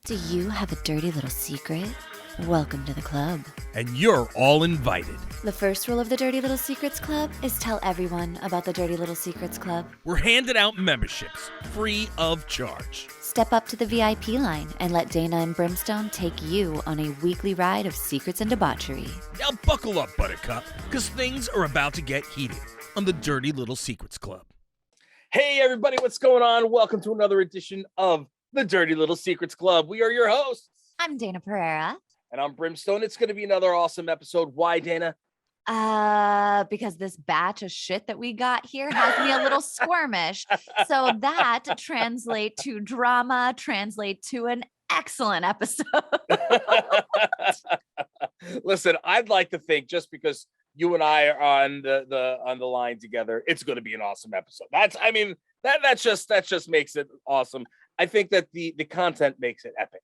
Do you have a dirty little secret? Welcome to the club. And you're all invited. The first rule of the Dirty Little Secrets Club is tell everyone about the Dirty Little Secrets Club. We're handing out memberships, free of charge. Step up to the VIP line and let Dayna and Brimstone take you on a weekly ride of secrets and debauchery. Now buckle up, Buttercup, because things are about to get heated on the Dirty Little Secrets Club. Hey, everybody, what's going on? Welcome to another edition of the Dirty Little Secrets Club. We are your hosts. I'm Dayna Pereira. And I'm Brimstone. It's going to be another awesome episode. Why, Dayna? Because this batch of shit that we got here has me a little squirmish. So that translate to drama, translate to an excellent episode. Listen, I'd like to think just because you and I are on the line together, it's going to be an awesome episode. That just makes it awesome. I think that the content makes it epic.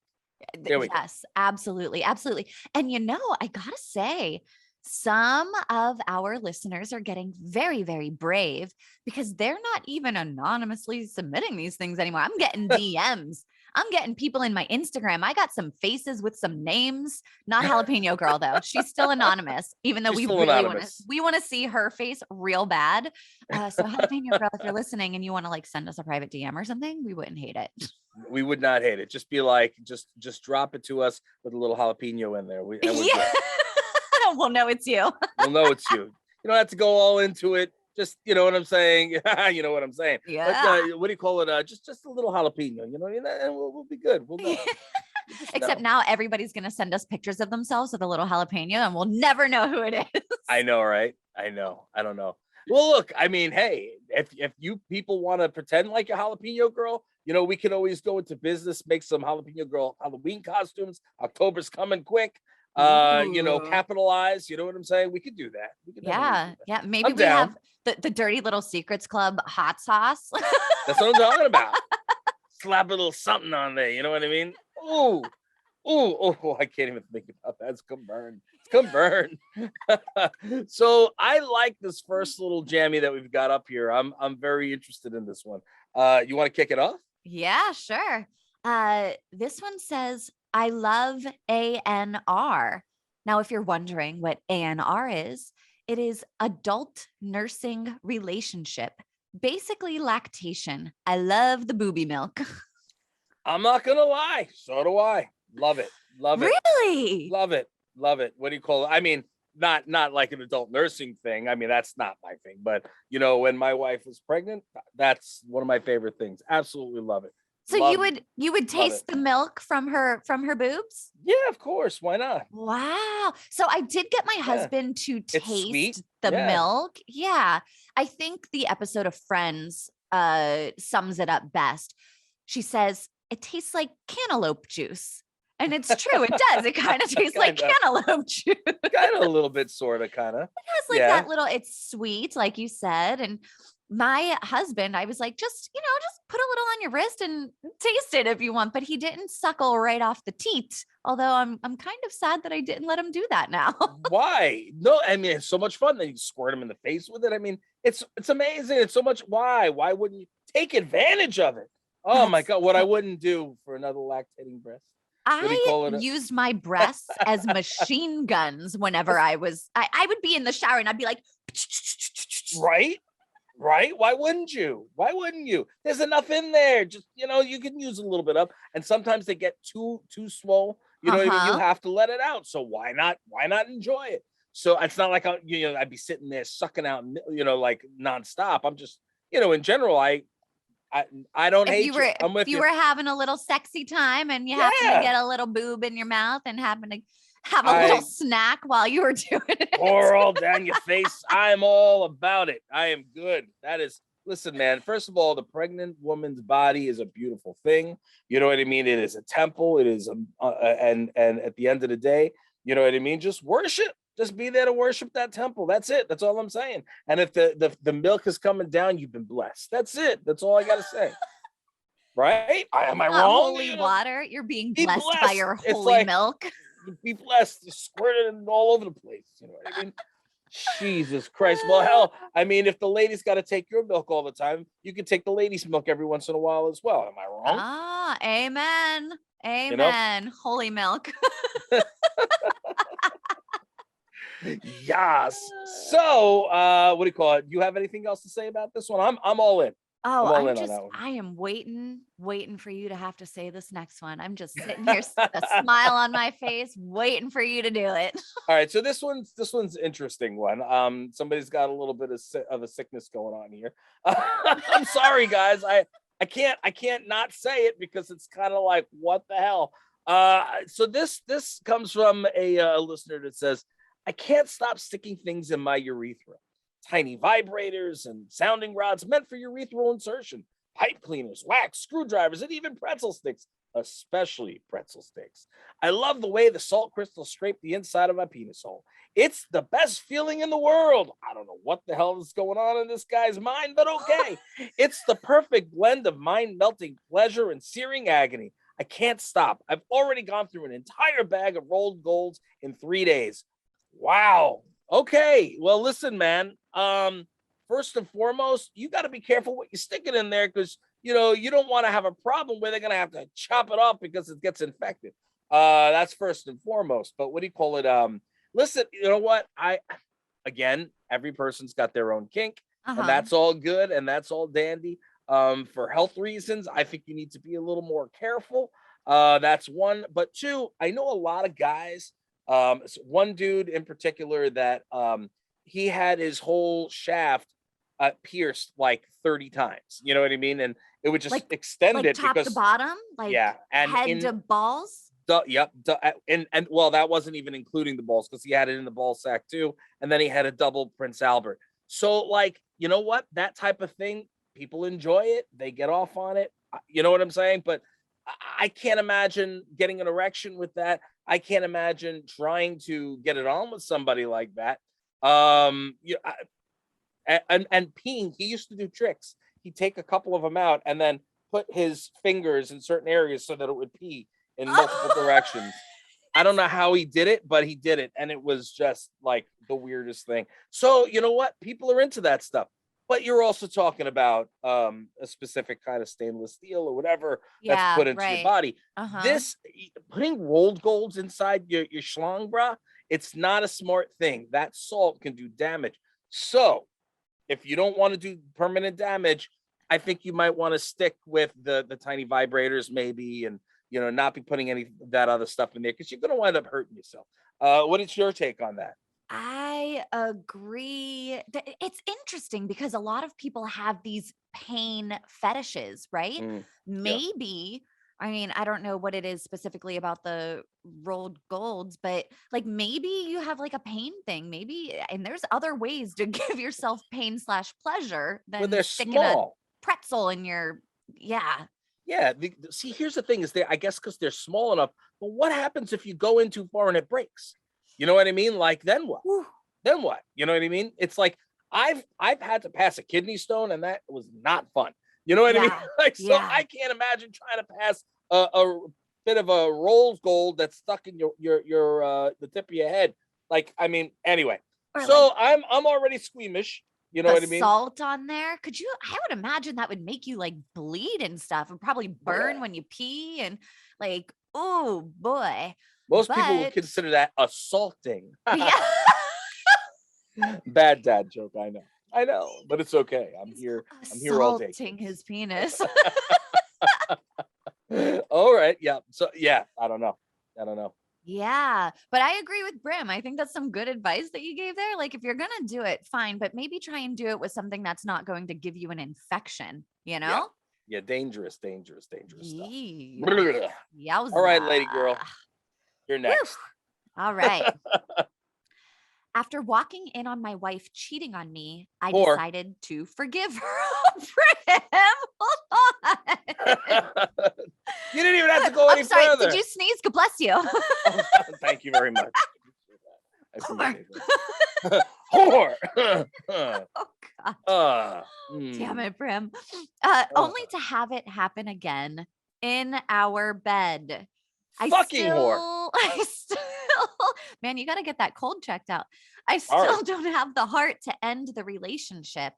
Yes, absolutely. Absolutely. And I gotta say, some of our listeners are getting very, very brave because they're not even anonymously submitting these things anymore. I'm getting DMs. I'm getting people in my Instagram. I got some faces with some names. Not Jalapeno Girl, though. She's still anonymous, even though we want to see her face real bad. So Jalapeno Girl, if you're listening and you want to send us a private DM or something, we wouldn't hate it. We would not hate it. Just be just drop it to us with a little jalapeno in there. We'll know it's you. We'll know it's you. You don't have to go all into it. Just, you know what I'm saying? You know what I'm saying? Yeah. But, what do you call it? Just a little jalapeno, and we'll be good. We'll know. Except now everybody's going to send us pictures of themselves with a little jalapeno and we'll never know who it is. I know, right? I know. I don't know. Well, look, hey, if you people want to pretend like a jalapeno girl, we can always go into business, make some jalapeno girl Halloween costumes. October's coming quick. Capitalize. You know what I'm saying? We could do that. Yeah. Maybe we have the Dirty Little Secrets Club hot sauce. That's what I'm talking about. Slap a little something on there. You know what I mean? Ooh, I can't even think about that. It's gonna burn. So I like this first little jammy that we've got up here. I'm very interested in this one. You want to kick it off? Yeah, sure. This one says, I love ANR. Now, if you're wondering what ANR is, it is adult nursing relationship, basically lactation. I love the booby milk. I'm not going to lie. So do I. Love it. Really? Love it. What do you call it? Not like an adult nursing thing. That's not my thing. But, when my wife was pregnant, that's one of my favorite things. Absolutely love it. So you would taste the milk from her boobs? Yeah, of course. Why not? Wow. So I did get my husband to taste the milk. Yeah. I think the episode of Friends sums it up best. She says, it tastes like cantaloupe juice. And it's true. It does. It kind of tastes like cantaloupe juice. Kind of a little bit, sort of, kind of. It has that little, it's sweet, like you said. And my husband, I was like, just put a little on your wrist and taste it if you want. But he didn't suckle right off the teat. Although I'm kind of sad that I didn't let him do that now. Why? No, it's so much fun. Then you squirt him in the face with it. It's amazing. It's so much. Why wouldn't you take advantage of it? Oh my God. What I wouldn't do for another lactating breast. I used my breasts as machine guns whenever I would be in the shower and I'd be like, right? Why wouldn't you? There's enough in there. Just, you can use a little bit up. And sometimes they get too swole. You know what I mean? You have to let it out. So why not enjoy it? So it's not like, I'd be sitting there sucking out, like nonstop. I'm just, in general, I don't hate you. I'm with you. If you were having a little sexy time and you happen to get a little boob in your mouth and happen to have a little snack while you were doing it. Pour all down your face. I'm all about it. I am good. Listen, man, first of all, the pregnant woman's body is a beautiful thing. You know what I mean? It is a temple. It is, and at the end of the day, you know what I mean? Just worship. Just be there to worship that temple. That's it. That's all I'm saying. And if the milk is coming down, you've been blessed. That's it. That's all I got to say. Right? Am I wrong? Holy water. You're being blessed by your holy milk. Be blessed. Just squirt it all over the place. You know what I mean? Jesus Christ. Well, hell, if the ladies got to take your milk all the time, you can take the ladies' milk every once in a while as well. Am I wrong? Amen. You know? Amen. Holy milk. Yes. So, what do you call it? You have anything else to say about this one? I'm all in. Oh, I'm all in on that one. I am waiting for you to have to say this next one. I'm just sitting here with a smile on my face, waiting for you to do it. All right, so this one's interesting one. Somebody's got a little bit of a sickness going on here. I'm sorry, guys. I can't not say it because it's kind of like what the hell. So this comes from a listener that says, I can't stop sticking things in my urethra. Tiny vibrators and sounding rods meant for urethral insertion, pipe cleaners, wax, screwdrivers, and even pretzel sticks, especially pretzel sticks. I love the way the salt crystals scrape the inside of my penis hole. It's the best feeling in the world. I don't know what the hell is going on in this guy's mind, but okay. It's the perfect blend of mind-melting pleasure and searing agony. I can't stop. I've already gone through an entire bag of rolled golds in 3 days. Wow. Okay. Well, listen, man. First and foremost, you got to be careful what you stick it in there because you don't want to have a problem where they're gonna have to chop it off because it gets infected. That's first and foremost. But what do you call it? Listen, you know what? Again, every person's got their own kink, and that's all good and that's all dandy. For health reasons, I think you need to be a little more careful. That's one. But two, I know a lot of guys. One dude in particular that he had his whole shaft pierced like 30 times. You know what I mean? And it would just extend like it top because to bottom, like and head to balls. And well, that wasn't even including the balls because he had it in the ball sack too, and then he had a double Prince Albert. So, like, you know what? That type of thing, people enjoy it. They get off on it. You know what I'm saying? But I can't imagine getting an erection with that. I can't imagine trying to get it on with somebody like that. And peeing, he used to do tricks. He'd take a couple of them out and then put his fingers in certain areas so that it would pee in multiple directions. I don't know how he did it, but he did it. And it was just like the weirdest thing. So, you know what? People are into that stuff. But you're also talking about a specific kind of stainless steel or whatever that's put into your body. This putting rolled golds inside your schlong, brah, it's not a smart thing. That salt can do damage. So if you don't want to do permanent damage, I think you might want to stick with the tiny vibrators maybe, and not be putting any of that other stuff in there because you're going to wind up hurting yourself. What is your take on that? I agree. It's interesting because a lot of people have these pain fetishes, right? Yeah. Maybe, I mean, I don't know what it is specifically about the rolled golds, but like maybe you have like a pain thing, maybe, and there's other ways to give yourself pain / pleasure When than they're sticking a small. pretzel in your, yeah. Yeah. See, here's the thing is I guess because they're small enough, but what happens if you go in too far and it breaks? You know what I mean? Like, then what? Whew. Then what? You know what I mean? It's like I've had to pass a kidney stone, and that was not fun. You know what I mean? Like, so I can't imagine trying to pass a bit of a rose gold that's stuck in your the tip of your head. Like, I mean, anyway. Or so like I'm already squeamish. You know what I mean? salt on there. Could you? I would imagine that would make you like bleed and stuff, and probably burn when you pee, and like, oh boy. Most people would consider that assaulting. Yeah. Bad dad joke, I know, but it's okay. I'm here all day. Assaulting his penis. All right. Yeah. So yeah, I don't know. Yeah, but I agree with Brim. I think that's some good advice that you gave there. Like, if you're gonna do it, fine, but maybe try and do it with something that's not going to give you an infection. You know? Yeah. Dangerous stuff. Yeah. All right, lady girl, you're next. All right. After walking in on my wife cheating on me, I decided to forgive her. Brim, hold on. You didn't even have to go any further. Did you sneeze? God bless you. Oh, thank you very much. Whore. Oh God. Damn it, Brim. Only to have it happen again in our bed. Whore. I still, man, you got to get that cold checked out. I still don't have the heart to end the relationship.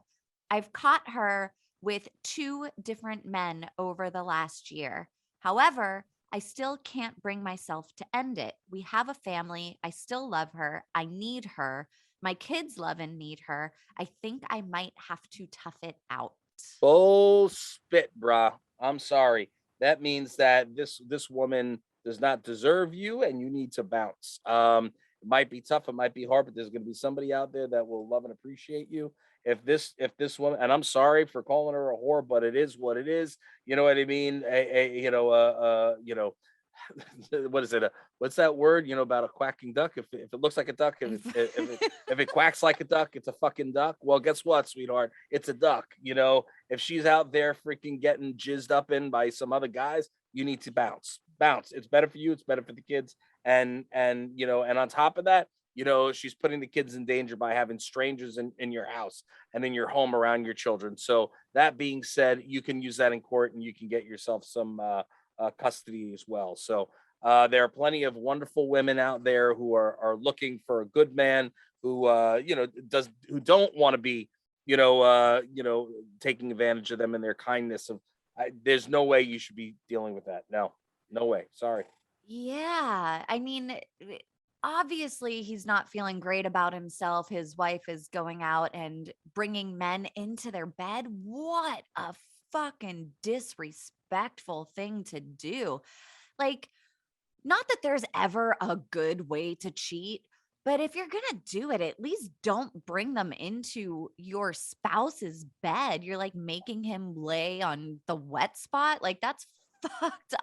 I've caught her with 2 different men over the last year. However, I still can't bring myself to end it. We have a family. I still love her. I need her. My kids love and need her. I think I might have to tough it out. Bull spit, brah. I'm sorry. That means that this woman does not deserve you, and you need to bounce. It might be tough, it might be hard, but there's going to be somebody out there that will love and appreciate you. If this woman, and I'm sorry for calling her a whore, but it is what it is. You know what I mean? What is it? What's that word? About a quacking duck? If it looks like a duck, if it quacks like a duck, it's a fucking duck. Well, guess what, sweetheart? It's a duck. If she's out there freaking getting jizzed up in by some other guys, you need to bounce. Bounce. It's better for you. It's better for the kids. And on top of that, she's putting the kids in danger by having strangers in your house and in your home around your children. So that being said, you can use that in court and you can get yourself some custody as well. So there are plenty of wonderful women out there who are looking for a good man who who don't want to be taking advantage of them in their kindness. There's no way you should be dealing with that. No way. Sorry. Yeah. I mean, obviously, he's not feeling great about himself. His wife is going out and bringing men into their bed. What a fucking disrespectful thing to do. Like, not that there's ever a good way to cheat, but if you're going to do it, at least don't bring them into your spouse's bed. You're like making him lay on the wet spot. Like, that's fucked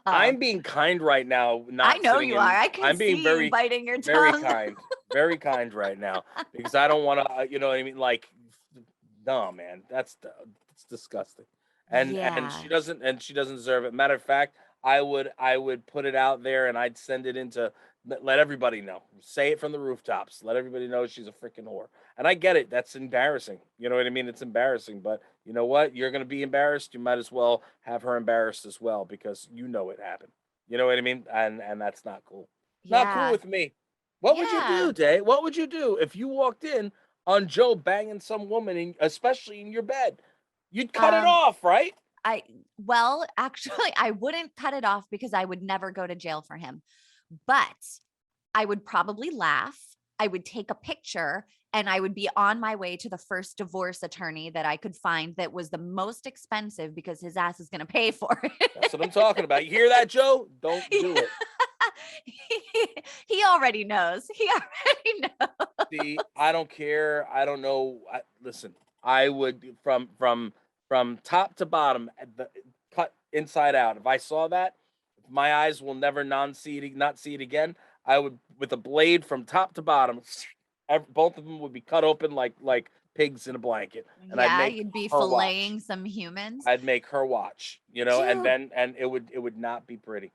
I'm up. being kind right now, I not know sitting you are. in. I can I'm being see you very, biting your very tongue. kind, very kind right now because I don't want to. You know what I mean? Like, no, man, it's disgusting, and Yeah. she doesn't deserve it. Matter of fact, I would put it out there and I'd send it into let everybody know. Say it from the rooftops. Let everybody know she's a freaking whore. And I get it. That's embarrassing. You know what I mean? It's embarrassing, but you know what? You're gonna be embarrassed. You might as well have her embarrassed as well because it happened. You know what I mean? And that's not cool. Not cool Yeah. with me. What would you Yeah. do, Day? What would you do if you walked in on Joe banging some woman, especially in your bed? You'd cut it Um, off, right? well, actually, I wouldn't cut it off because I would never go to jail for him. But I would probably laugh. I would take a picture and I would be on my way to the first divorce attorney that I could find that was the most expensive because his ass is going to pay for That's what I'm talking about. You hear that, Joe? Don't do it. it. He already knows. He already knows. See, I don't care. I don't know. Listen, I would from top to bottom, cut inside out. If I saw that, if my eyes will never not see it again. I would with a blade from top to bottom. Both of them would be cut open like pigs in a blanket, and I'd Yeah, make you'd be her watch. filleting some humans. I'd make her watch, and Dude, then it would not be pretty.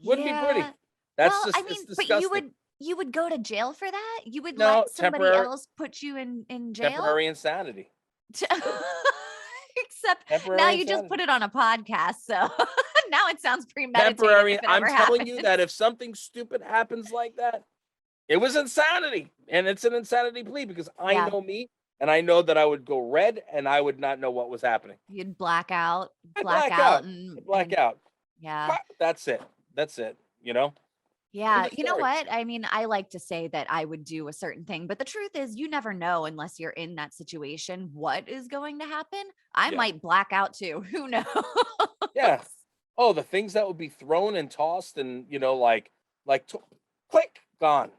Wouldn't be pretty. yeah. That's Well, I just it's mean, but you disgusting. would you would go to jail for that? You would No, let somebody else put you in jail? temporary insanity. Except now Temporary you just put insanity. it on a podcast, so now it sounds premeditated Temporary. if it I'm ever telling you that happens. if something stupid happens like that, it was insanity, and it's an insanity plea because I Yeah, know me, and I know that I would go red, and I would not know what was happening. you'd I black black out out. I and black out. yeah. That's it. That's it. End Yeah, of you know story. what? I mean, I like to say that I would do a certain thing, but the truth is you never know unless you're in that situation what is going to happen. I Yeah. might black out too. Who knows? Yeah. Oh, the things that would be thrown and tossed, and click, gone.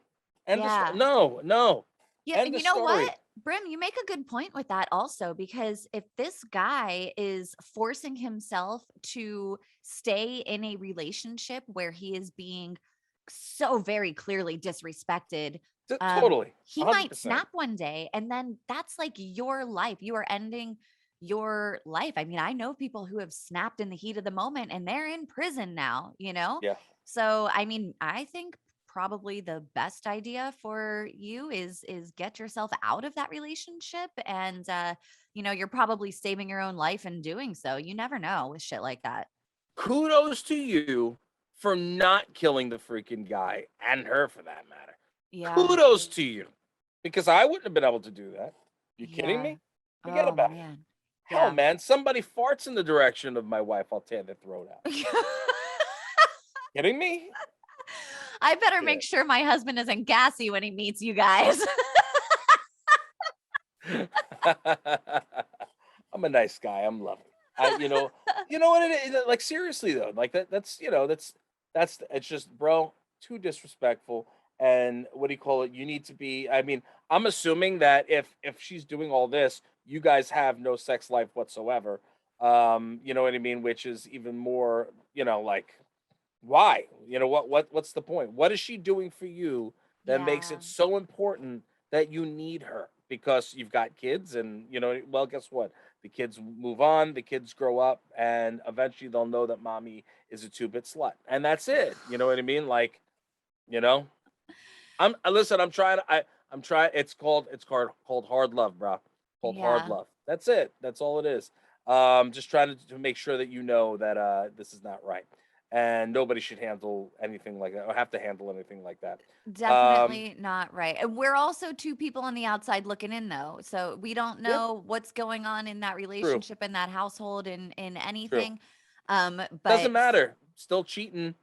End of story. Yeah. No, no. Yeah, End and of you know story. what? Brim, you make a good point with that also, because if this guy is forcing himself to stay in a relationship where he is being so very clearly disrespected, Totally. he might 100%. snap one day and then that's like your life. You are ending your life. I mean, I know people who have snapped in the heat of the moment and they're in prison now, you know? Yeah. So, I mean, I think probably the best idea for you is get yourself out of that relationship and you're probably saving your own life in doing so. You never know with shit like that. Kudos to you for not killing the freaking guy and her for that matter. Yeah. Kudos to you because I wouldn't have been able to do that. You kidding Yeah. me? Forget Oh about it. man. Hell, Yeah. man, somebody farts in the direction of my wife, I'll tear their throat out. Kidding me? I better Yeah. make sure my husband isn't gassy when he meets you guys. I'm a nice guy. I'm loving. You know what it is. Like seriously though, like that's it's just bro, too disrespectful. And what do you call it? You need to be. I mean, I'm assuming that if she's doing all this, you guys have no sex life whatsoever. You know what I mean? Which is even more. Like why? What's the point? What is she doing for you that makes Yeah. it so important that you need her? Because you've got kids and well, guess what? The kids move on, the kids grow up, and eventually they'll know that mommy is a two-bit slut. And that's it. You know what I mean? Like, you know, listen, I'm trying it's called hard love, bro. Called hard Yeah. love. That's it. That's all it is. Just trying to make sure that you know that this is not right. And nobody should handle anything like that or have to handle anything like that. Um, Definitely not right. And we're also two people on the outside looking in though. So we don't yep, know what's going on in that true, relationship, in that household, in true. anything. Doesn't But matter. Still cheating,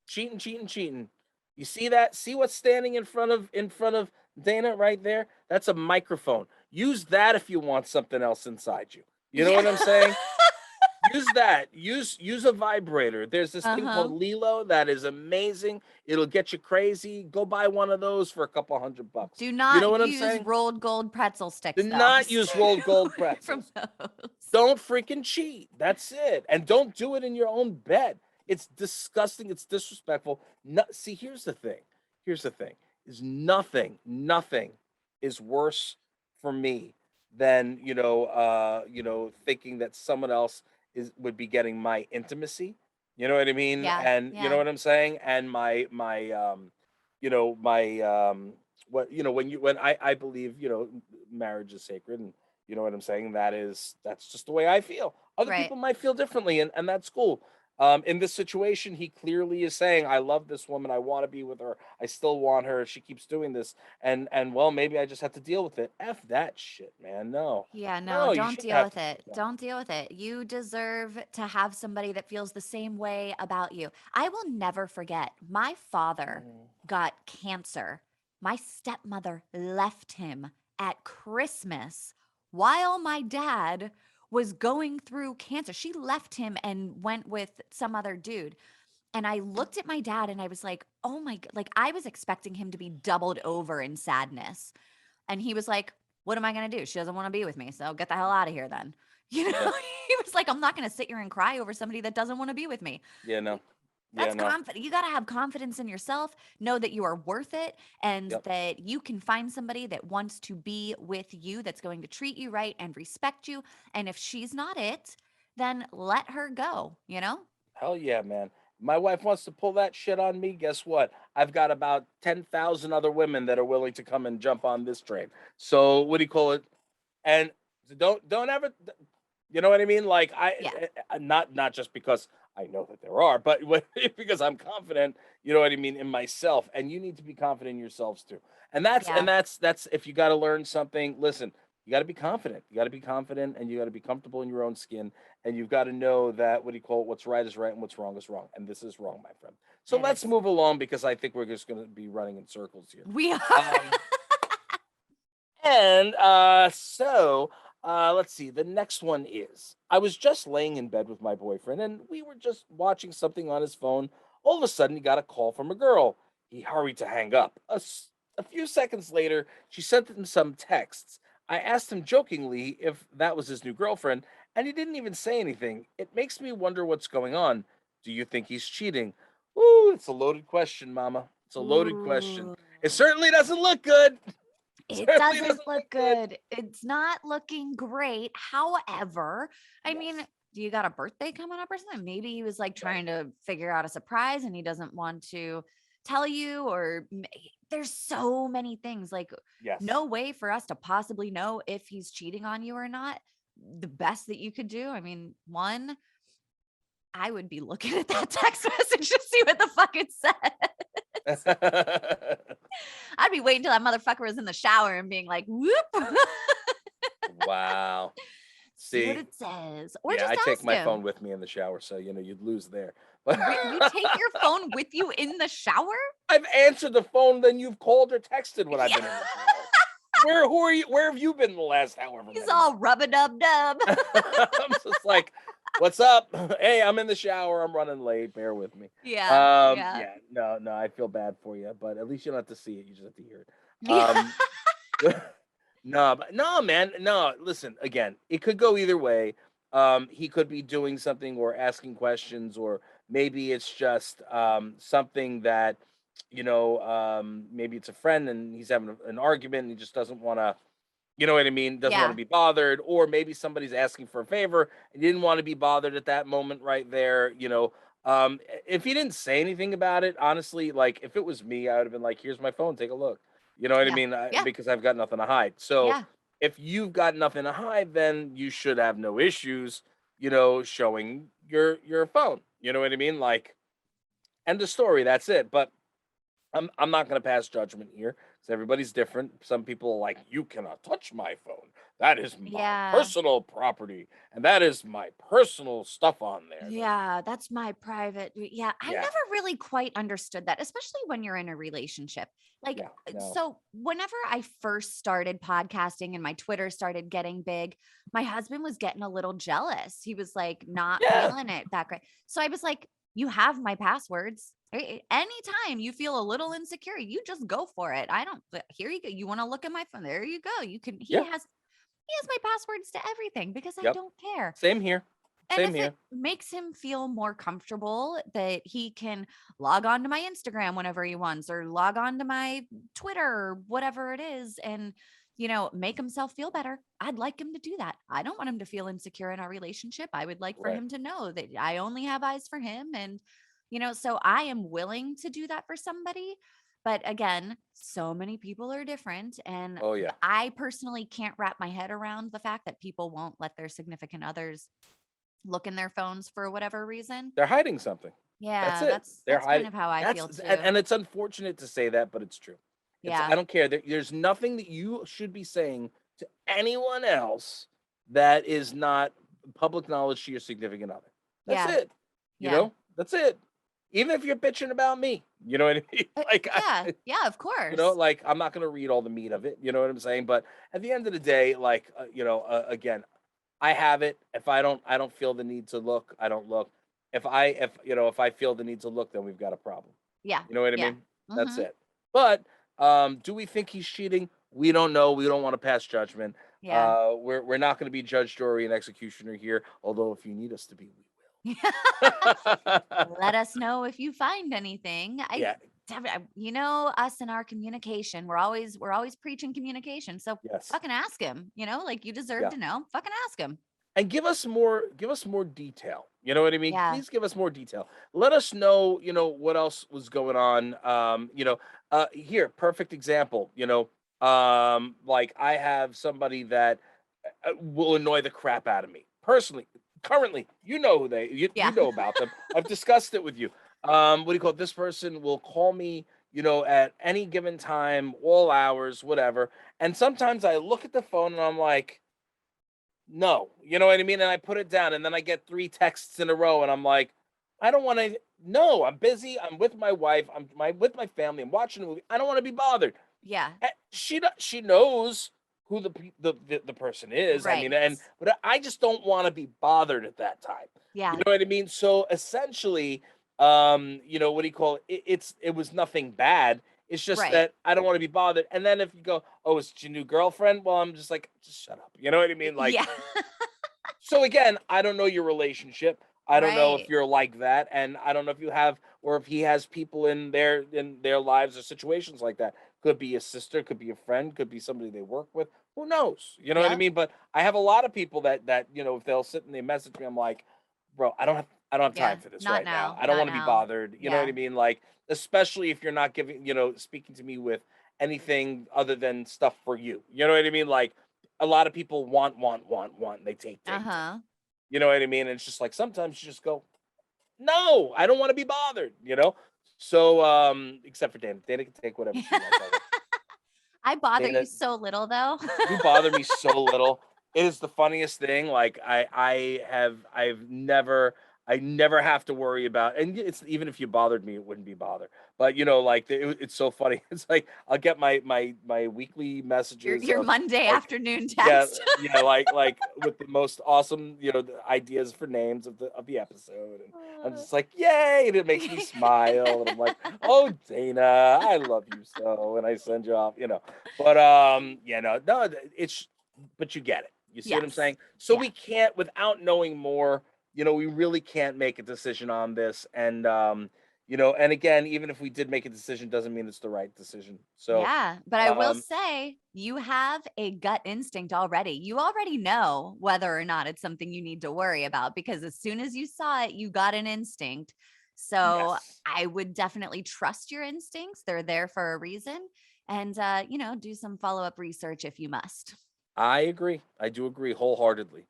cheating, cheating, cheating. You see that? See what's standing in front of Dana right there? That's a microphone. Use that if you want something else inside you. You know yeah. what I'm saying? Use that. Use a vibrator. There's this thing called Uh-huh. Lilo that is amazing. It'll get you crazy. Go buy one of those for a couple $100. Do You know not what I'm use saying? rolled gold pretzel Do sticks though. not use Stay rolled gold away from pretzels. those. Don't freaking cheat. That's it. And don't do it in your own bed. It's disgusting. It's disrespectful. No, see, here's the thing. Here's the thing. Is nothing is worse for me than thinking that someone else would be getting my intimacy. You know what I mean? Yeah. And you know Yeah. what I'm saying? And my when I believe, marriage is sacred and you know what I'm saying? That's just the way I feel. Other Right. people might feel differently, and that's cool. In this situation, he clearly is saying, "I love this woman. I want to be with her. I still want her. She keeps doing this, and well, maybe I just have to deal with it. F that shit, man. No, Yeah, no, no, you don't shouldn't deal have with to deal it. with that. Don't deal with it. You deserve to have somebody that feels the same way about you. I will never forget, my father Mm. got cancer. My stepmother left him at Christmas while my dad was going through cancer. She left him and went with some other dude. And I looked at my dad and I was like, oh my, like I was expecting him to be doubled over in sadness. And he was like, "What am I gonna do? She doesn't wanna be with me, so get the hell out of here then." You know, Yeah, he was like, "I'm not gonna sit here and cry over somebody that doesn't wanna be with me." yeah, Y no, yeah, That's no, confident. You gotta have confidence in yourself, know that you are worth it, and yep. that you can find somebody that wants to be with you, that's going to treat you right and respect you, and if she's not it, then let her go, you know? Hell yeah, man. My wife wants to pull that shit on me. Guess what? I've got about 10,000 other women that are willing to come and jump on this train. So what do you call it? And don't ever, you know what I mean? Like Yeah. not just because I know that there are, but because I'm confident. You know what I mean in myself, and you need to be confident in yourselves too. And that's and Yeah. that's that's if you got to learn something. Listen, you got to be confident. You got to be confident, and you got to be comfortable in your own skin, and you've got to know that what do you call it? What's right is right, and what's wrong is wrong, and this is wrong, my friend. So It let's is. move along because I think we're just going to be running in circles here. We are. Um, and let's see. The next one is I was just laying in bed with my boyfriend and we were just watching something on his phone. All of a sudden, he got a call from a girl. He hurried to hang up. A few seconds later, she sent him some texts. I asked him jokingly if that was his new girlfriend, and he didn't even say anything. It makes me wonder what's going on. Do you think he's cheating? Ooh, it's a loaded question, Mama. It's a loaded question. Ooh. It certainly doesn't look good. It Certainly doesn't doesn't look look good. good. It's not looking great. However, I mean, Yes. do you got a birthday coming up or something? Maybe he was like Right. trying to figure out a surprise and he doesn't want to tell you, or there's so many things. Like, Yes. no way for us to possibly know if he's cheating on you or not. The best that you could do, I mean, one, I would be looking at that text message to see what the fuck it said. I'd be waiting till that motherfucker was in the shower and being like, whoop. Wow. See what See, it says, or yeah, just I take ask my him. phone with me in the shower, so you'd lose there. You take your phone with you in the shower? I've answered the phone, then you've called or texted when I've Yeah. been in the shower. Who are you? Where have you been the last however He's many all rub-a-dub-dub. I'm just like, what's up? Hey, I'm in the shower. I'm running late. Bear with me. Yeah. Yeah. Yeah, no, I feel bad for you, but at least you don't have to see it. You just have to hear it. Yeah. No, but no, man, no. Listen, again, it could go either way. He could be doing something or asking questions, or maybe it's just something that maybe it's a friend and he's having an argument and he just doesn't want to. You know what I mean? Doesn't want to Yeah. be bothered, or maybe somebody's asking for a favor and didn't want to be bothered at that moment right there. If he didn't say anything about it, honestly, like if it was me, I would have been like, "Here's my phone, take a look." You know what I Yeah. mean? Yeah. Because I've got nothing to hide. So Yeah. if you've got nothing to hide, then you should have no issues, showing your phone. You know what I mean? Like, end of story. That's it. But I'm not going to pass judgment here because everybody's different. Some people are like, you cannot touch my phone. That is my Yeah. personal property, and that is my personal stuff on there. Like, Yeah, that's my private. Yeah, I yeah, never really quite understood that, especially when you're in a relationship. Like, yeah, no, so whenever I first started podcasting and my Twitter started getting big, my husband was getting a little jealous. He was like not yeah, feeling it that great. So I was like, you have my passwords. Anytime you feel a little insecure, you just go for it. I don't, here you go. You want to look at my phone? There you go. yeah, He has my passwords to everything because I yep. don't care. Same here, And same if it here. makes him feel more comfortable that he can log on to my Instagram whenever he wants or log on to my Twitter or whatever it is and, make himself feel better, I'd like him to do that. I don't want him to feel insecure in our relationship. I would like for Right. him to know that I only have eyes for him. And, so I am willing to do that for somebody. But again, so many people are different. And Oh yeah, I personally can't wrap my head around the fact that people won't let their significant others look in their phones for whatever reason. they're hiding something. That's Yeah, it. that's They're that's kind hiding. of how I That's feel too. and it's unfortunate to say that, but it's true. I Yeah. don't care. There's nothing that you should be saying to anyone else that is not public knowledge to your significant other. That's Yeah. it. Yeah. That's it. Even if you're bitching about me, you know what I mean? Like, Yeah. Yeah, of course. like I'm not gonna read all the meat of it. You know what I'm saying? But at the end of the day, like, again, I have it. If I don't feel the need to look, I don't look. If I feel the need to look, then we've got a problem. Yeah. You know what I Yeah. mean? That's Mhm. it. But do we think he's cheating? We don't know. We don't want to pass judgment. Yeah. We're not going to be judge, jury, and executioner here. Although if you need us to be, we will. Let us know if you find anything. Yeah. Us and our communication, we're always preaching communication. So Yes. fucking ask him, like you deserve Yeah. to know. Fucking ask him. And give us more detail. You know what I mean? Yeah. Please give us more detail. Let us know, what else was going on. Here, perfect example, like I have somebody that will annoy the crap out of me. Personally, currently, you Yeah. know about them. I've discussed it with you. What do you call it? This person will call me, at any given time, all hours, whatever. And sometimes I look at the phone and I'm like, no, you know what I mean? And I put it down and then I get 3 texts in a row and I'm like, I don't want to. No, I'm busy. I'm with my wife. with my family. I'm watching a movie. I don't want to be bothered. Yeah. She knows who the person is. I mean, Right. but I just don't want to be bothered at that time. You Yeah. know what I mean? So essentially, what do you call it? It was nothing bad. It's just Right. that I don't want to be bothered. And then if you go, oh, it's your new girlfriend? Well, I'm just like, just shut up. You know what I mean? Like, Yeah. so again, I don't know your relationship. I don't know if Right. you're like that, and I don't know if you have or if he has people in their lives or situations like that. Could be a sister, could be a friend, could be somebody they work with. Who knows? You know what I Yep. mean? But I have a lot of people that if they'll sit and they message me, I'm like, bro, I don't have Yeah. time for this Not right now. now. I don't Not want to be now. bothered. You know what Yeah. I mean? Like, especially if you're not speaking to me with anything other than stuff for you. You know what I mean? Like a lot of people want, want, want, want. They take. Uh-huh. You know what I mean? And it's just like sometimes you just go, no, I don't want to be bothered. So except for Dana. Dana can take whatever she wants. I bother you Dana, so little though. you bother me so little. It is the funniest thing. Like I've never I never have to worry about, and it's even if you bothered me, it wouldn't be bother. But like it's so funny. It's like I'll get my weekly messages Your of Monday like, afternoon yeah, text. yeah, like with the most awesome, the ideas for names of the episode, and I'm just like, yay, and it makes me smile, and I'm like, oh, Dayna, I love you so, and I send you off, But no, it's, but you get it. You see what I'm Yes. saying? So Yeah. we can't, without knowing more, we really can't make a decision on this, and and again, even if we did make a decision, doesn't mean it's the right decision. So, Yeah, but I will um, say you have a gut instinct already. You already know whether or not it's something you need to worry about because as soon as you saw it, you got an instinct. So yes. I would definitely trust your instincts. They're there for a reason. And, do some follow up research if you must. I agree. I do agree wholeheartedly.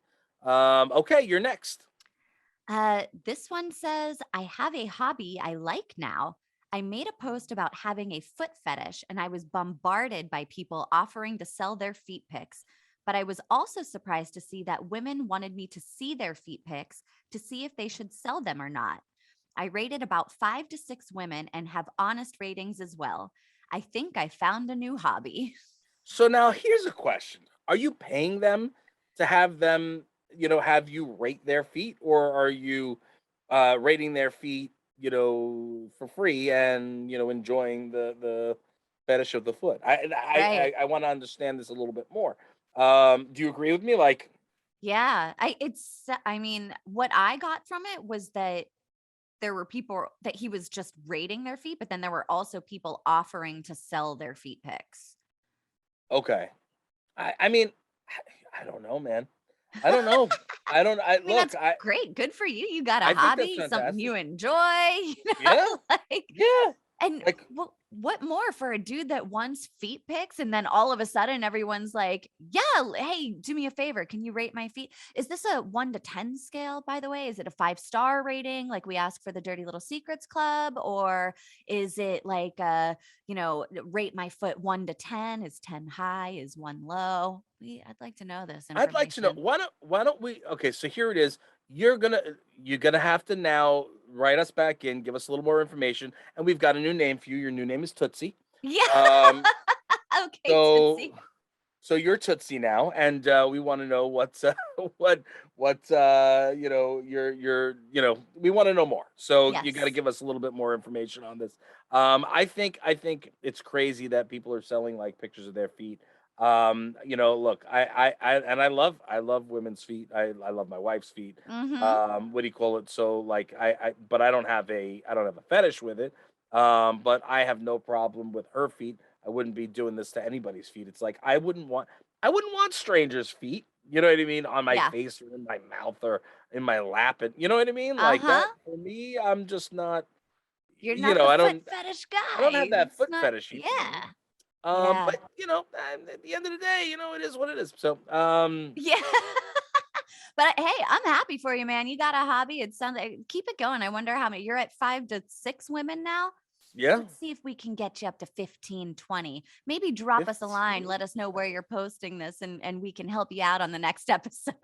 Okay, you're next. This one says, I have a hobby I like now. I made a post about having a foot fetish and I was bombarded by people offering to sell their feet pics. But I was also surprised to see that women wanted me to see their feet pics to see if they should sell them or not. I rated about 5 to 6 women and have honest ratings as well. I think I found a new hobby. So now here's a question. Are you paying them to have them, have you rate their feet, or are you rating their feet, for free and, enjoying the fetish of the foot? Right. I want to understand this a little bit more. Do you agree with me? Like, Yeah. I mean, what I got from it was that there were people that he was just rating their feet, but then there were also people offering to sell their feet pics. okay. I mean, I don't know, man. I don't know. I don't. I I mean, look. that's great. Good for you. You got a I think that's hobby, something fantastic. you enjoy, Yeah. like, Yeah. and Like, what more for a dude that wants feet pics and then all of a sudden everyone's like, "Yeah, hey, do me a favor. Can you rate my feet?" Is this a 1 to 10 scale, by the way? Is it a 5-star rating like we ask for the Dirty Little Secrets Club, or is it like rate my foot 1 to 10? Is 10 high? Is 1 low? I'd like to know this I'd like to know, information. why don't we, okay, so here it is. You're gonna have to now write us back in, give us a little more information, and we've got a new name for you. Your new name is Tootsie. Yeah. Um, Okay, so Tootsie. so you're Tootsie now, and we want to know what's what we want to know more. So you got to Yes. give us a little bit more information on this. I think it's crazy that people are selling like pictures of their feet. Look, and I love women's feet. I love my wife's feet. Mhm. What do you call it? So like but I don't have a fetish with it. But I have no problem with her feet. I wouldn't be doing this to anybody's feet. It's like I wouldn't want strangers' feet. You know what I mean? On my Yeah. face or in my mouth or in my lap. And you know what I mean? Like Uh-huh. that for me, I'm just not. You're not the I foot don't. fetish I don't have guy. that It's foot not fetish. yeah. But Yeah. at the end of the day, it is what it is. So, Yeah. But hey, I'm happy for you, man. You got a hobby. It sounds like keep it going. I wonder how many you're at 5 to 6 women now. yeah, Let's see if we can get you up to 15, 20. Maybe drop us a line. 15. Let us know where you're posting this and we can help you out on the next episode.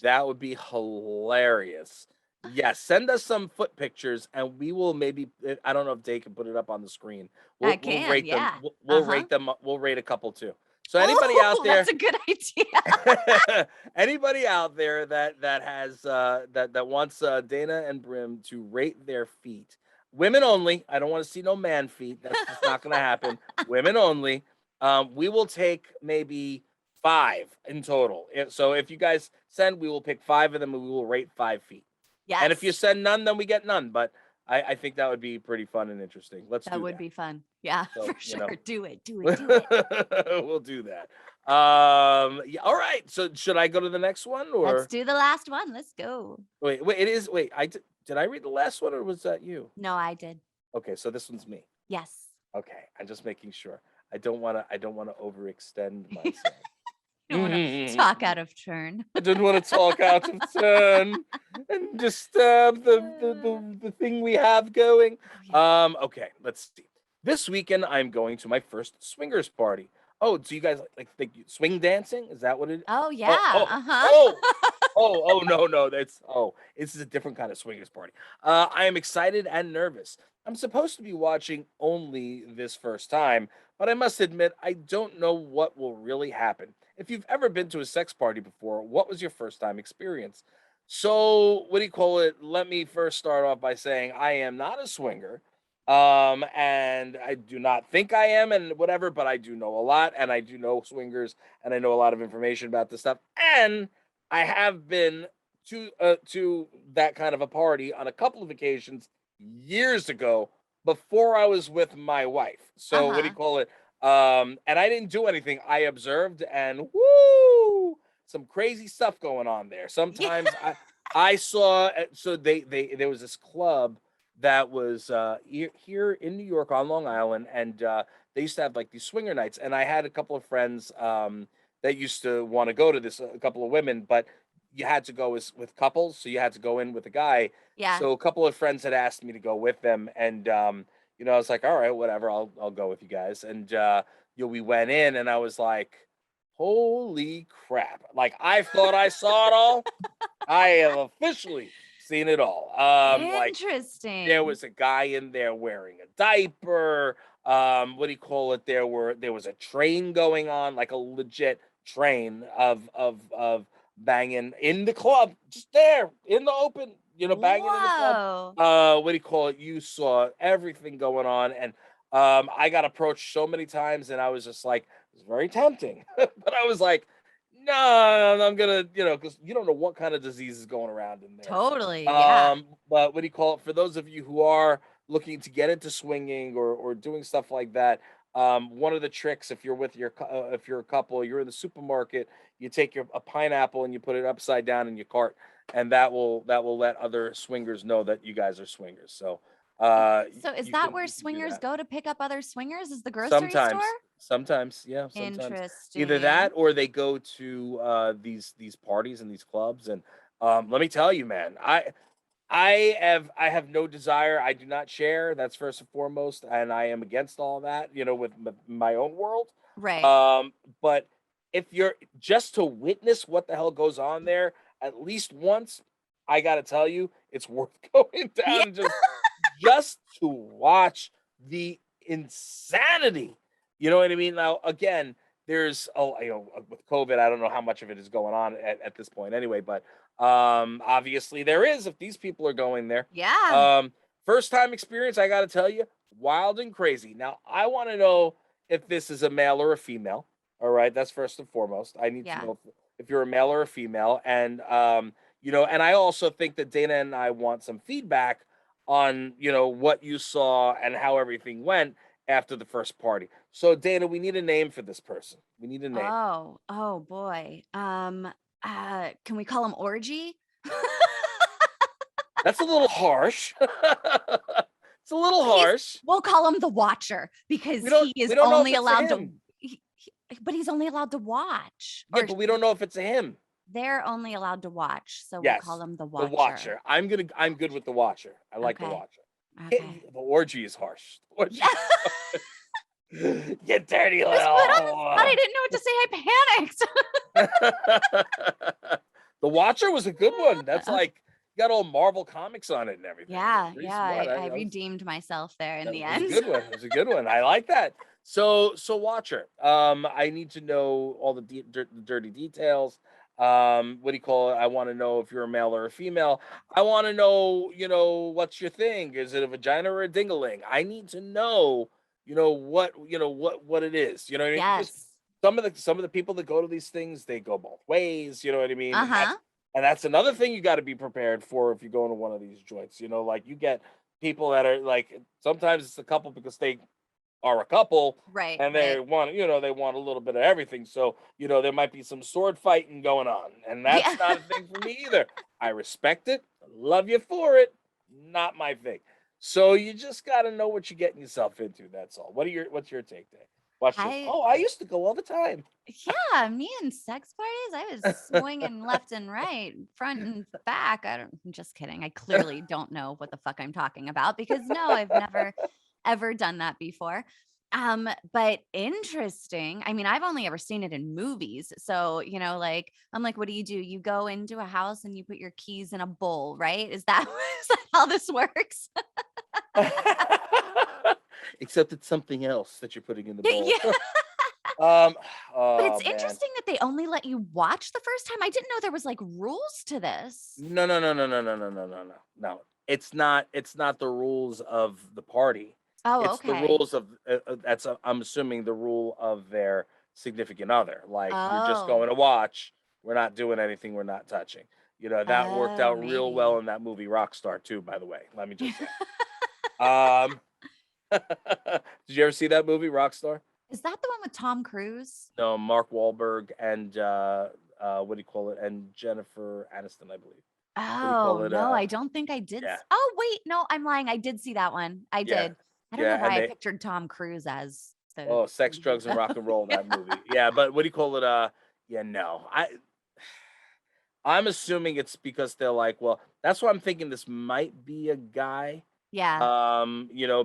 That would be hilarious. Yes, send us some foot pictures, and we will maybe. I don't know if Dave can put it up on the screen. I We'll can, rate them. yeah. We'll Uh-huh. rate them. We'll rate a couple too. So anybody out Oh, that's there, a good idea. anybody out there that has that wants Dana and Brim to rate their feet, women only. I don't want to see no man feet. That's just not going to happen. Women only. We will take maybe 5 in total. So if you guys send, we will pick 5 of them and we will rate 5 feet. And if you Yes, send none, then we get none. But I think that would be pretty fun and interesting. Let's that do would that. be fun. Yeah, So for sure. Do it. Do it. Do it. we'll do that. Yeah, all right. So should I go to the next one Let's or do the last one. Let's go. wait? It is. Wait, did I read the last one or was that you? No, I did. Okay, so this one's me. Yes. Okay, I'm just making sure. I don't want to overextend myself. You don't want to talk out of turn. I didn't want to talk out of turn and disturb the thing we have going. Oh, yeah. Okay, let's see. This weekend I'm going to my first swingers party. Oh, so you guys like swing dancing? Is that what it? Oh Oh, yeah. oh, Uh-huh. oh, oh, no, no. This is a different kind of swingers party. I am excited and nervous. I'm supposed to be watching only this first time, but I must admit I don't know what will really happen. If you've ever been to a sex party before, what was your first time experience? So, what do you call it? Let me first start off by saying I am not a swinger. And I do not think I am and whatever, but I do know a lot and I do know swingers and I know a lot of information about this stuff. And I have been to that kind of a party on a couple of occasions years ago before I was with my wife. So what do you Uh-huh. call it? And I didn't do anything. I observed and woo, some crazy stuff going on there. Yeah. Sometimes I saw so they there was this club that was here in New York on Long Island, and they used to have like these swinger nights. And I had a couple of friends that used to want to go to this, a couple of women, but you had to go with couples, so you had to go in with a guy. Yeah. So a couple of friends had asked me to go with them, and I was like, all right, whatever, I'll go with you guys. And we went in, and I was like, holy crap! Like I thought I saw it all. I have officially seen it all. Like there Interesting. was a guy in there wearing a diaper. What do you call it? There was a train going on, like a legit train of banging in the club, just there in the open, banging in the club. Whoa. What do you call it? You saw everything going on, and I got approached so many times, and I was just like, it was very tempting, but I was like, no, I'm gonna, because you don't know what kind of disease is going around in there. Totally. Yeah. But what do you call it? For those of you who are looking to get into swinging or doing stuff like that, one of the tricks, if you're with if you're a couple, you're in the supermarket, you take a pineapple and you put it upside down in your cart, and that will let other swingers know that you guys are swingers. So So is you that can where you can do swingers that. go to pick up other swingers? Is the grocery store? Sometimes, yeah, sometimes. Either that Interesting. or they go to these parties and these clubs. And let me tell you, man, I have no desire. I do not share. That's first and foremost, and I am against all that, with my own world. Right. But if you're just to witness what the hell goes on there at least once, I got to tell you, it's worth going Yeah. down and just to watch the insanity. You know what I mean? Now, again, there's with COVID, I don't know how much of it is going on at this point anyway, but obviously there is if these people are going there. Yeah. Um, First time experience, I got to tell you, wild and crazy. Now, I want to know if this is a male or a female. All right, that's first and foremost. I need to Yeah. know if you're a male or a female, and and I also think that Dana and I want some feedback on what you saw and how everything went after the first party. So Dana, we need a name for this person. We need a name. Oh boy. Can we call him Orgy? That's a little harsh. It's a little He's harsh. We'll call him the Watcher because We don't he is we don't know if only it's a allowed to him. but he's only allowed to watch Yeah, or but we don't know if it's a him. they're only allowed to watch. So we'll call Yes, him the the Watcher. watcher. I'm good with the watcher. I like the Okay. watcher. Okay. The orgy is harsh. The orgy Yeah. is you dirty I was put on the spot. I little. didn't know what to say. I panicked. The Watcher was a good one. That's like got all Marvel comics on it and everything. Yeah, Pretty yeah. smart. I redeemed myself there in That the was a end. good one. It was a good one. I like that. So Watcher. I need to know all the dirty details. What do you call it? I want to know if you're a male or a female. I want to know, what's your thing? Is it a vagina or a dingaling? I need to know, what it is. You know what I mean? Because Yes. some of the people that go to these things, they go both ways. You know what I mean? And Uh-huh. that's another thing you got to be prepared for if you go into one of these joints. Like you get people that are like sometimes it's a couple because they are a couple Right, and right. they want a little bit of everything. So, there might be some sword fighting going on, and that's Yeah. not a thing for me either. I respect it, love you for it, not my thing. So you just got to know what you're getting yourself into. That's all. What's your take there? Watch this. I Oh, I used to go all the time. Yeah, me and sex parties, I was swinging left and right, front and back. I'm just kidding. I clearly don't know what the fuck I'm talking about because no, I've never ever done that before. But interesting. I mean, I've only ever seen it in movies. So, like, I'm like, what do? You go into a house and you put your keys in a bowl, right? Is that, is that how this works? Except it's something else that you're putting in the bowl. Yeah. Um, But oh it's man. interesting that they only let you watch the first time. I didn't know there was like rules to this. No, no, no, no, no, no, no, no, no, no. No. It's not the rules of the party. Oh, It's the okay. rules of I'm assuming the rule of their significant other. Like you're just Oh, going to watch. We're not doing anything. We're not touching. That worked oh, out real well maybe. in that movie Rockstar too, by the way. Let me just say. Um Did you ever see that movie Rockstar? Is that the one with Tom Cruise? No, Mark Wahlberg and what do you call it? And Jennifer Aniston, I believe. What do you Oh, call it? no, I don't think I did. Yeah, Oh, wait, no, I'm lying. I did see that one. I yeah, did. I don't know yeah. why And I they pictured Tom Cruise as the oh, sex, lead drugs, and though. rock and roll. Yeah. That movie. Yeah, but what do you call it? Yeah, no. I'm assuming it's because they're like, well, that's why I'm thinking this might be a guy. Yeah.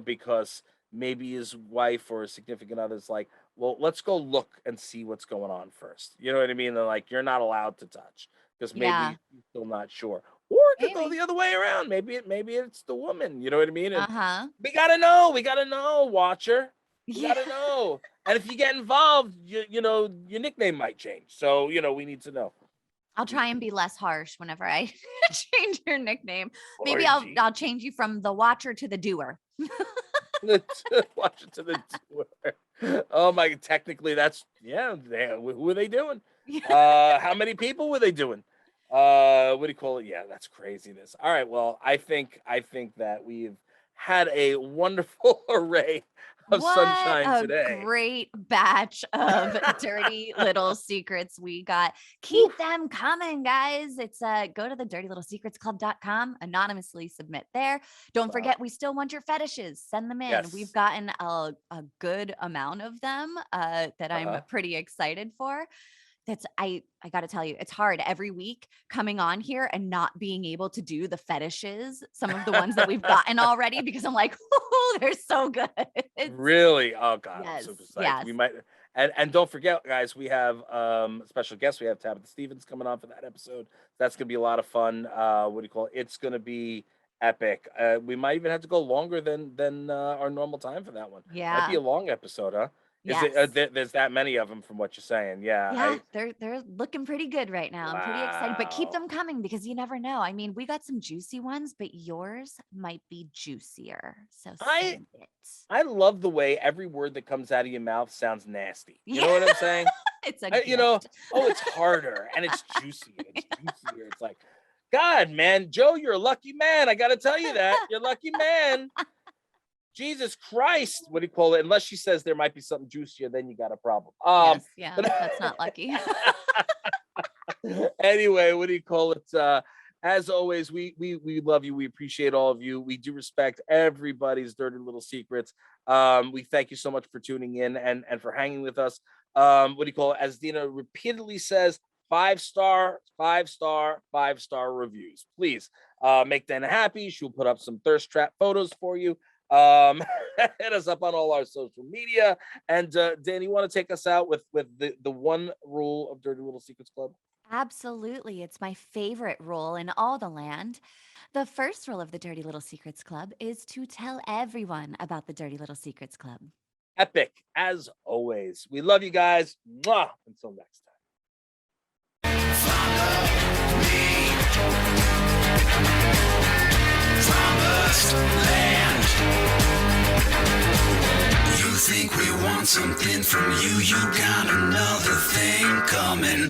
Because maybe his wife or his significant other's like, well, let's go look and see what's going on first. You know what I mean? They're like, you're not allowed to touch because Yeah. maybe you're still not sure. Or it could go Maybe. the other way around. Maybe it's the woman. You know what I mean? And Uh-huh. we gotta know, watcher. We Yeah. gotta know. And if you get involved, your nickname might change. So, we need to know. I'll try and be less harsh whenever I change your nickname. Maybe Orgy. I'll change you from the watcher to the doer. Watch it to the tour. Oh my! Technically, that's yeah. Who were they doing? How many people were they doing? What do you call it? Yeah, that's craziness. All right. Well, I think that we've had a wonderful array of What sunshine a today. great batch of dirty little secrets we got. Whew. Keep them coming, guys. It's go to the dirtylittlesecretsclub.com, anonymously submit there. Don't Wow. forget, we still want your fetishes. Send them in. We've Yes. gotten a good amount of them that Uh I'm huh. pretty excited for. I got to tell you, it's hard every week coming on here and not being able to do the fetishes, some of the ones that we've gotten already, because I'm like, oh, they're so good. It's Really? Oh God, I'm yes, super psyched. yes. We might and don't forget, guys, we have special guests. We have Tabitha Stevens coming on for that episode. That's gonna be a lot of fun. What do you call it? It's gonna be epic. We might even have to go longer than our normal time for that one. Might be Yeah. a long episode, huh? Is it? Yes. There's that many of them from what you're saying. Yeah. Yeah, they're looking pretty good right now. I'm pretty excited, but keep Wow. them coming because you never know. I mean, we got some juicy ones, but yours might be juicier. So I save it. I love the way every word that comes out of your mouth sounds nasty. You know Yeah, what I'm saying? it's a I, you know, gift. oh, it's harder and it's juicier. It's juicier. It's like, God, man, Joe, you're a lucky man. I got to tell you that. You're a lucky man. Jesus Christ. What do you call it? Unless she says there might be something juicier, then you got a problem. Yes, yeah, But that's not lucky. anyway, what do you call it? As always, we love you. We appreciate all of you. We do respect everybody's dirty little secrets. We thank you so much for tuning in and for hanging with us. What do you call it? As Dayna repeatedly says, 5-star, 5-star, 5-star reviews. Please make Dayna happy. She'll put up some thirst trap photos for you. Hit us up on all our social media. And Dan, you want to take us out with the one rule of Dirty Little Secrets Club? Absolutely. It's my favorite rule in all the land. The first rule of the Dirty Little Secrets Club is to tell everyone about the Dirty Little Secrets Club. Epic as always. We love you guys. Mwah! Until next time. Promised land. You think we want something from you? You got another thing coming.